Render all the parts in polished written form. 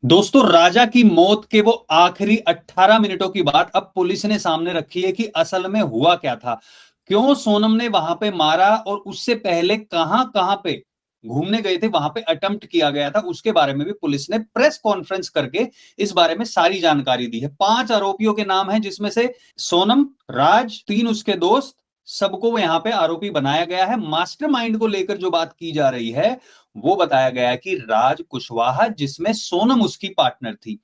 दोस्तों, राजा की मौत के वो आखिरी 18 मिनटों की बात अब पुलिस ने सामने रखी है कि असल में हुआ क्या था। क्यों सोनम ने वहां पे मारा और उससे पहले कहां कहां पे घूमने गए थे, वहां पे अटेम्प्ट किया गया था, उसके बारे में भी पुलिस ने प्रेस कॉन्फ्रेंस करके इस बारे में सारी जानकारी दी है। 5 आरोपियों के नाम हैं, जिसमें से सोनम, राज, 3 उसके दोस्त, सबको यहां पे आरोपी बनाया गया है। मास्टरमाइंड को लेकर जो बात की जा रही है वो बताया गया है कि राज कुशवाहा, जिसमें सोनम उसकी पार्टनर थी।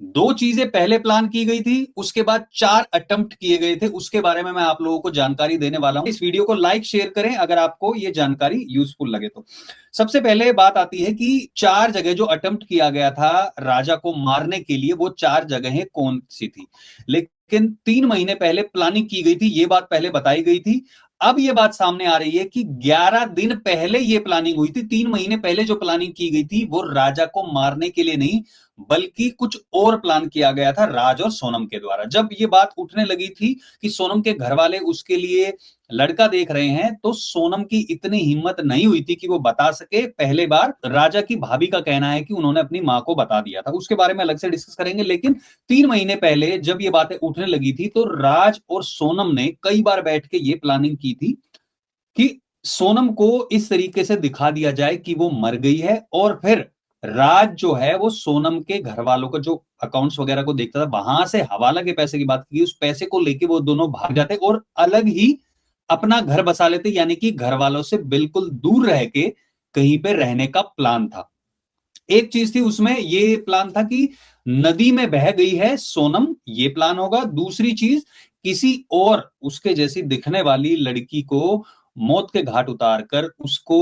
2 चीजें पहले प्लान की गई थी, उसके बाद 4 अटेम्प्ट किए गए थे। उसके बारे में मैं आप लोगों को जानकारी देने वाला हूं। इस वीडियो को लाइक शेयर करें अगर आपको ये जानकारी यूजफुल लगे तो। सबसे पहले बात आती है कि 4 जगह जो अटेम्प्ट किया गया था राजा को मारने के लिए, वो 4 जगहें कौन सी थी। लेकिन 3 महीने पहले प्लानिंग की गई थी, ये बात पहले बताई गई थी। अब ये बात सामने आ रही है कि 11 दिन पहले ये प्लानिंग हुई थी। 3 महीने पहले जो प्लानिंग की गई थी वो राजा को मारने के लिए नहीं, बल्कि कुछ और प्लान किया गया था राज और सोनम के द्वारा। जब ये बात उठने लगी थी कि सोनम के घर वाले उसके लिए लड़का देख रहे हैं, तो सोनम की इतनी हिम्मत नहीं हुई थी कि वो बता सके। पहले बार राजा की भाभी का कहना है कि उन्होंने अपनी मां को बता दिया था, उसके बारे में अलग से डिस्कस करेंगे। लेकिन 3 महीने पहले जब ये बातें उठने लगी थी, तो राज और सोनम ने कई बार बैठ के ये प्लानिंग की थी कि सोनम को इस तरीके से दिखा दिया जाए कि वो मर गई है, और फिर राज जो है वो सोनम के घर वालों का जो अकाउंट्स वगैरह को देखता था, वहां से हवाला के पैसे की बात की, उस पैसे को लेके वो दोनों भाग जाते और अलग ही अपना घर बसा लेते, यानी कि घर वालों से बिल्कुल दूर रह के कहीं पे रहने का प्लान था। एक चीज थी उसमें, ये प्लान था कि नदी में बह गई है सोनम, ये प्लान होगा। दूसरी चीज, किसी और उसके जैसी दिखने वाली लड़की को मौत के घाट उतार कर उसको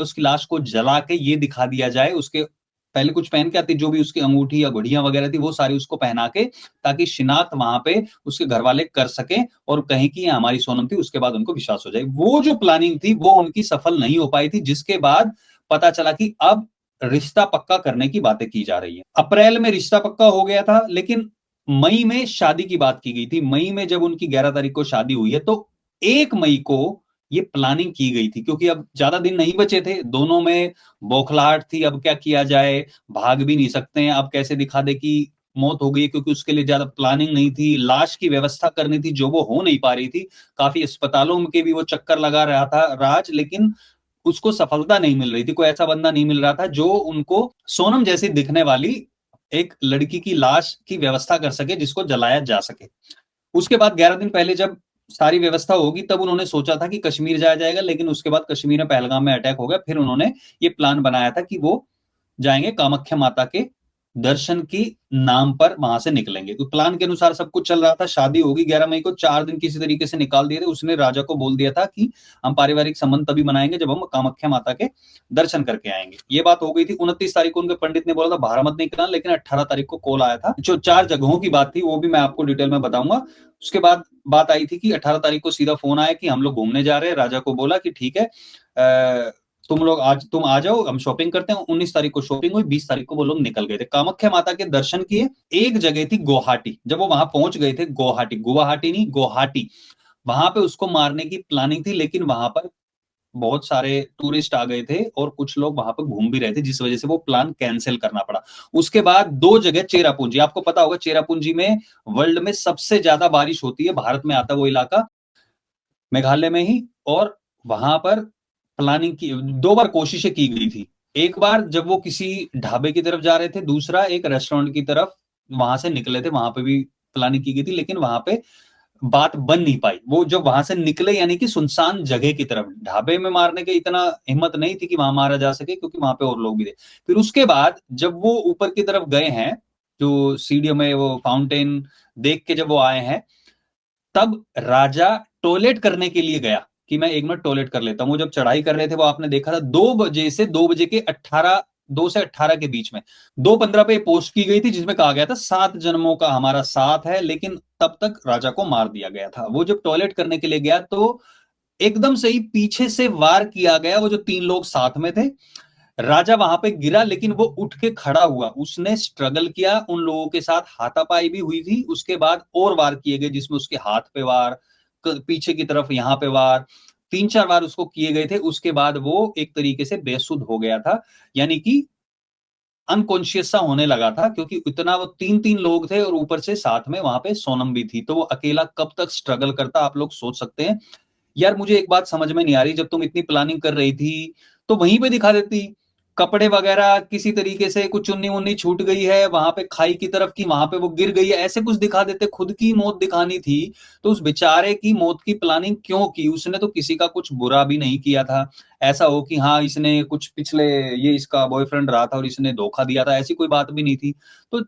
उसकी लाश को जला के ये दिखा दिया जाए, उसके पहले कुछ पहन के आती, जो भी उसकी अंगूठी या घड़ियां वगैरह थी वो सारी उसको पहना के, ताकि शिनाख्त वहां पे उसके घर वाले कर सके और कहीं कि ये हमारी सोनम थी, उसके बाद उनको विश्वास हो जाए। वो जो प्लानिंग थी वो उनकी सफल नहीं हो पाई थी, जिसके बाद पता चला कि अब रिश्ता पक्का करने की बातें की जा रही है। अप्रैल में रिश्ता पक्का हो गया था, लेकिन मई में शादी की बात की गई थी। मई में जब उनकी 11 तारीख को शादी हुई है, तो 1 मई को ये प्लानिंग की गई थी, क्योंकि अब ज्यादा दिन नहीं बचे थे, दोनों में बौखलाहट थी। अब क्या किया जाए, भाग भी नहीं सकते हैं, अब कैसे दिखा दे कि मौत हो गई, क्योंकि उसके लिए ज्यादा प्लानिंग नहीं थी। लाश की व्यवस्था करनी थी जो वो हो नहीं पा रही थी। काफी अस्पतालों के भी वो चक्कर लगा रहा था राज, लेकिन उसको सफलता नहीं मिल रही थी। कोई ऐसा बंदा नहीं मिल रहा था जो उनको सोनम जैसी दिखने वाली एक लड़की की लाश की व्यवस्था कर सके, जिसको जलाया जा सके। उसके बाद 11 दिन पहले जब सारी व्यवस्था होगी, तब उन्होंने सोचा था कि कश्मीर जाया जाएगा, लेकिन उसके बाद कश्मीर में पहलगाम में अटैक हो गया। फिर उन्होंने ये प्लान बनाया था कि वो जाएंगे कामाख्या माता के दर्शन की नाम पर, वहां से निकलेंगे। तो प्लान के अनुसार सब कुछ चल रहा था। शादी होगी 11 मई को, 4 दिन किसी तरीके से निकाल दिए थे। उसने राजा को बोल दिया था कि हम पारिवारिक संबंध तभी बनाएंगे जब हम कामाख्या माता के दर्शन करके आएंगे। ये बात हो गई थी। 29 तारीख को उनके पंडित ने बोला था बाहर मत निकलना, लेकिन 18 तारीख को कॉल आया था। जो 4 जगहों की बात थी वो भी मैं आपको डिटेल में बताऊंगा। उसके बाद बात आई थी कि 18 तारीख को सीधा फोन आया कि हम लोग घूमने जा रहे हैं। राजा को बोला कि ठीक है, तुम आ जाओ, हम शॉपिंग करते हैं। 19 तारीख को शॉपिंग हुई, 20 तारीख को वो लोग निकल गए थे। कामाख्या माता के दर्शन किए। एक जगह थी गुवाहाटी, जब वो वहां पहुंच गए थे, गुवाहाटी, गुवाहाटी नहीं गुवाहाटी, वहां पे उसको मारने की प्लानिंग थी। लेकिन वहां पर बहुत सारे टूरिस्ट आ गए थे और कुछ लोग वहां पर घूम भी रहे थे, जिस वजह से वो प्लान कैंसिल करना पड़ा। उसके बाद 2 जगह, चेरापूंजी, आपको पता होगा चेरापूंजी में वर्ल्ड में सबसे ज्यादा बारिश होती है, भारत में आता है वो इलाका, मेघालय में ही। और वहां पर प्लानिंग की 2 बार कोशिशें की गई थी। एक बार जब वो किसी ढाबे की तरफ जा रहे थे, दूसरा एक रेस्टोरेंट की तरफ वहां से निकले थे, वहां पे भी प्लानिंग की गई थी, लेकिन वहां पे बात बन नहीं पाई। वो जब वहां से निकले, यानी कि सुनसान जगह की तरफ, ढाबे में मारने के इतना हिम्मत नहीं थी कि वहां मारा जा सके, क्योंकि वहां पे और लोग भी थे। फिर उसके बाद जब वो ऊपर की तरफ गए हैं, जो सीढ़ियों में वो फाउंटेन देख के जब वो आए हैं, तब राजा टॉयलेट करने के लिए गया कि मैं 1 मिनट टॉयलेट कर लेता हूं। वो जब चढ़ाई कर रहे थे, वो आपने देखा था 2 बजे से 2 बजे के 18, 2 से 18 के बीच में 2:15 पे पोस्ट की गई थी, जिसमें कहा गया था 7 जन्मों का हमारा साथ है। लेकिन तब तक राजा को मार दिया गया था। वो जब टॉयलेट करने के लिए गया, तो एकदम से ही पीछे से वार किया गया। वो जो 3 लोग साथ में थे, राजा वहां पे गिरा, लेकिन वो उठ के खड़ा हुआ। उसने स्ट्रगल किया, उन लोगों के साथ हाथापाई भी हुई थी। उसके बाद और वार किए गए, जिसमें उसके हाथ पे वार, पीछे की तरफ यहां पे वार, 3-4 बार उसको किए गए थे। उसके बाद वो एक तरीके से बेसुध हो गया था, यानी कि अनकॉन्शियस सा होने लगा था, क्योंकि इतना वो 3-3 लोग थे और ऊपर से साथ में वहां पे सोनम भी थी, तो वो अकेला कब तक स्ट्रगल करता, आप लोग सोच सकते हैं। यार मुझे एक बात समझ में नहीं आ रही, जब तुम इतनी प्लानिंग कर रही थी तो वहीं पे दिखा देती, कपड़े वगैरह किसी तरीके से, कुछ चुन्नी मुन्नी छूट गई है वहां पे खाई की तरफ की, वहां पे वो गिर गई है, ऐसे कुछ दिखा देते। खुद की मौत दिखानी थी तो उस बेचारे की मौत की प्लानिंग क्यों की? उसने तो किसी का कुछ बुरा भी नहीं किया था। ऐसा हो कि हाँ इसने कुछ पिछले, ये इसका बॉयफ्रेंड रहा था और इसने धोखा दिया था, ऐसी कोई बात भी नहीं थी। तो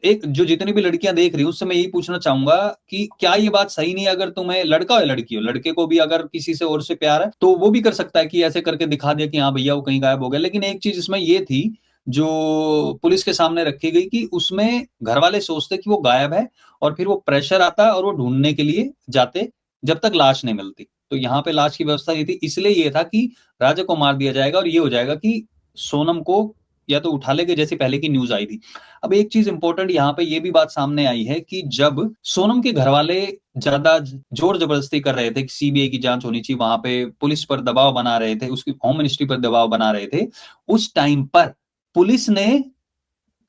एक जो जितनी भी लड़कियां देख रही हैं उससे मैं यही पूछना चाहूंगा कि क्या ये बात सही नहीं है? अगर तुम्हें लड़का हो या लड़की हो, लड़के को भी अगर किसी से और से प्यार है तो वो भी कर सकता है कि ऐसे करके दिखा दे कि हाँ भैया वो कहीं गायब हो गया। लेकिन एक चीज इसमें ये थी जो पुलिस के सामने रखी गई कि उसमें घर वाले सोचते कि वो गायब है और फिर वो प्रेशर आता और वो ढूंढने के लिए जाते जब तक लाश नहीं मिलती। तो यहाँ पे लाश की व्यवस्था नहीं थी, इसलिए ये था कि राजा को मार दिया जाएगा और ये हो जाएगा कि सोनम को या तो उठा लेंगे, जैसी पहले की न्यूज आई थी। अब एक चीज इंपॉर्टेंट यहाँ पे ये भी बात सामने आई है कि जब सोनम के घर वाले ज्यादा जोर जबरदस्ती कर रहे थे कि सीबीआई की जांच होनी चाहिए, वहां पे पुलिस पर दबाव बना रहे थे, उसकी होम मिनिस्ट्री पर दबाव बना रहे थे, उस टाइम पर पुलिस ने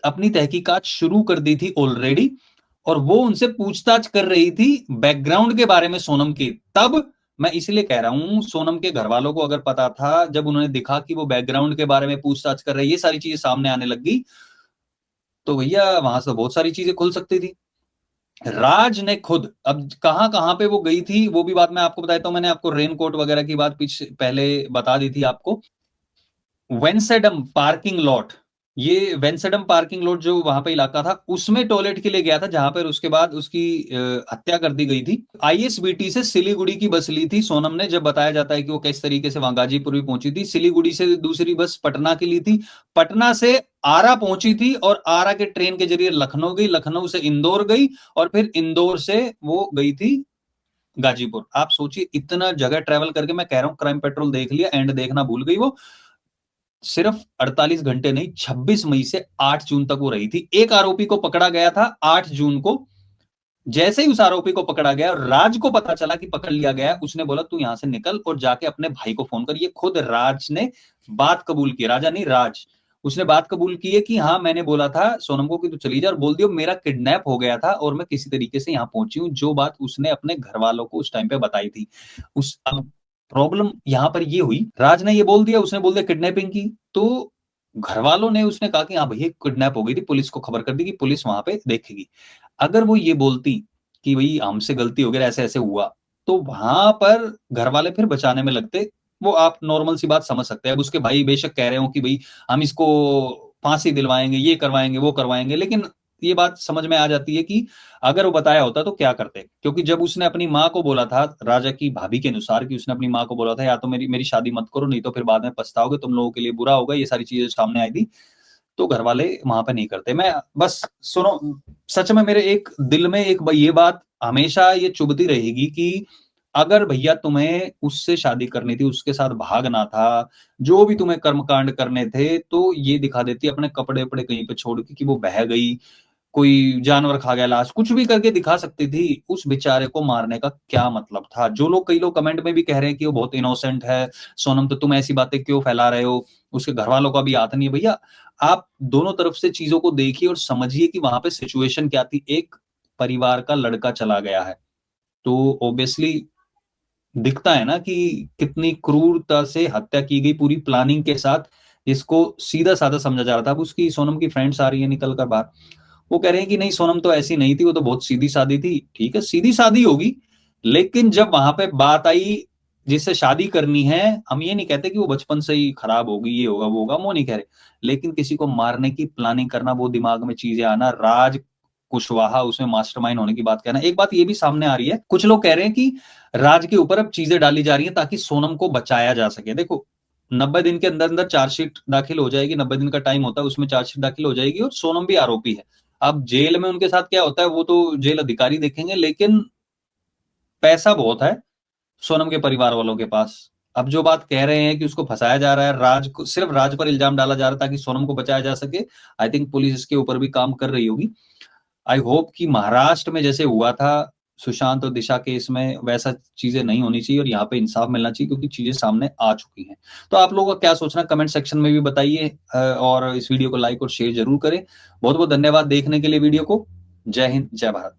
अपनी तहकीकात शुरू कर दी थी ऑलरेडी, और वो उनसे पूछताछ कर रही थी बैकग्राउंड के बारे में सोनम की। तब मैं इसलिए कह रहा हूं, सोनम के घर वालों को अगर पता था, जब उन्होंने देखा कि वो बैकग्राउंड के बारे में पूछताछ कर रहे हैं, ये सारी चीजें सामने आने लग गई, तो भैया वहां से बहुत सारी चीजें खुल सकती थी। राज ने खुद, अब कहां कहां पे वो गई थी वो भी बात मैं आपको बताता हूं। मैंने आपको रेनकोट वगैरह की बात पीछे पहले बता दी थी आपको। वेंसेडम पार्किंग लॉट, ये वेंसेडम पार्किंग लॉट जो वहां पे इलाका था, उसमें टॉयलेट के लिए गया था, जहां पर उसके बाद उसकी हत्या कर दी गई थी। आईएसबीटी से सिलीगुड़ी की बस ली थी सोनम ने, जब बताया जाता है कि वो किस तरीके से वहां गाजीपुर भी पहुंची थी। सिलीगुड़ी से दूसरी बस पटना की ली थी, पटना से आरा पहुंची थी और आरा के ट्रेन के जरिए लखनऊ गई, लखनऊ से इंदौर गई और फिर इंदौर से वो गई थी गाजीपुर। आप सोचिए इतना जगह ट्रेवल करके, मैं कह रहा हूं क्राइम पेट्रोल देख लिया, एंड देखना भूल गई वो। सिर्फ 48 घंटे नहीं, 26 मई से 8 जून तक वो रही थी। एक आरोपी को पकड़ा गया था 8 जून को। जैसे ही उस आरोपी को पकड़ा गया, राज को पता चला कि पकड़ लिया गया, उसने बोला तू यहां से निकल और जाके अपने भाई को फोन कर। ये खुद राज ने बात कबूल की, राजा नहीं राज, उसने बात कबूल की है कि हाँ मैंने बोला था सोनम को कि तू चली जा, और बोल दियो मेरा किडनैप हो गया था और मैं किसी तरीके से यहाँ पहुंची हूँ, जो बात उसने अपने घर वालों को उस टाइम पे बताई थी। उस प्रॉब्लम यहां पर ये हुई, राज ने ये बोल दिया, उसने बोल दिया किडनैपिंग की, तो घर वालों ने उसने कहा कि हाँ भैया किडनैप हो गई थी, पुलिस को खबर कर दी कि पुलिस वहां पे देखेगी। अगर वो ये बोलती कि भाई हमसे गलती हो गई, ऐसे ऐसे हुआ, तो वहां पर घर वाले फिर बचाने में लगते। वो आप नॉर्मल सी बात समझ सकते हैं। अब उसके भाई बेशक कह रहे हो कि भाई हम इसको फांसी दिलवाएंगे, ये करवाएंगे वो करवाएंगे, लेकिन ये बात समझ में आ जाती है कि अगर वो बताया होता तो क्या करते। क्योंकि जब उसने अपनी माँ को बोला था, राजा की भाभी के अनुसार, कि उसने अपनी माँ को बोला था या तो मेरी मेरी शादी मत करो, नहीं तो फिर बाद में पछताओगे, तुम लोगों के लिए बुरा होगा, ये सारी चीजें सामने आई थी, तो घर वाले वहां पे नहीं करते। मैं बस सुनो, सच में मेरे एक दिल में एक ये बात हमेशा ये चुभती रहेगी कि अगर भैया तुम्हें उससे शादी करनी थी, उसके साथ भागना था, जो भी तुम्हें कर्मकांड करने थे, तो ये दिखा देती अपने कपड़े वपड़े कहीं पे छोड़ के कि वो बह गई, कोई जानवर खा गया लाश, कुछ भी करके दिखा सकती थी। उस बेचारे को मारने का क्या मतलब था? जो लोग, कई लोग कमेंट में भी कह रहे हैं कि वो बहुत इनोसेंट है, सोनम तो तुम ऐसी बातें क्यों फैला रहे हो, उसके घर वालों का भी हाथ नहीं है। भैया आप दोनों तरफ से चीजों को देखिए और समझिए कि वहां पे सिचुएशन क्या थी। एक परिवार का लड़का चला गया है, तो ऑब्वियसली दिखता है ना कि कितनी क्रूरता से हत्या की गई, पूरी प्लानिंग के साथ। इसको सीधा साधा समझा जा रहा था। अब उसकी, सोनम की फ्रेंड्स आ रही है निकल कर बाहर, वो कह रहे हैं कि नहीं सोनम तो ऐसी नहीं थी, वो तो बहुत सीधी सादी थी। ठीक है सीधी सादी होगी, लेकिन जब वहां पे बात आई जिससे शादी करनी है, हम ये नहीं कहते कि वो बचपन से ही खराब होगी, ये होगा वो होगा, वो नहीं कह रहे, लेकिन किसी को मारने की प्लानिंग करना, वो दिमाग में चीजें आना, राज कुशवाहा उसमें मास्टरमाइंड होने की बात कहना। एक बात ये भी सामने आ रही है, कुछ लोग कह रहे हैं कि राज के ऊपर अब चीजें डाली जा रही हैं ताकि सोनम को बचाया जा सके। देखो 90 दिन के अंदर अंदर चार्जशीट दाखिल हो जाएगी, 90 दिन का टाइम होता है, उसमें चार्जशीट दाखिल हो जाएगी और सोनम भी आरोपी है। अब जेल में उनके साथ क्या होता है वो तो जेल अधिकारी देखेंगे, लेकिन पैसा बहुत है सोनम के परिवार वालों के पास। अब जो बात कह रहे हैं कि उसको फंसाया जा रहा है, राज को, सिर्फ राज पर इल्जाम डाला जा रहा है ताकि सोनम को बचाया जा सके, आई थिंक पुलिस इसके ऊपर भी काम कर रही होगी। आई होप कि महाराष्ट्र में जैसे हुआ था सुशांत और दिशा केस में वैसा चीजें नहीं होनी चाहिए और यहाँ पे इंसाफ मिलना चाहिए, क्योंकि चीजें सामने आ चुकी हैं। तो आप लोगों का क्या सोचना कमेंट सेक्शन में भी बताइए, और इस वीडियो को लाइक और शेयर जरूर करें। बहुत बहुत धन्यवाद देखने के लिए वीडियो को। जय हिंद, जय भारत।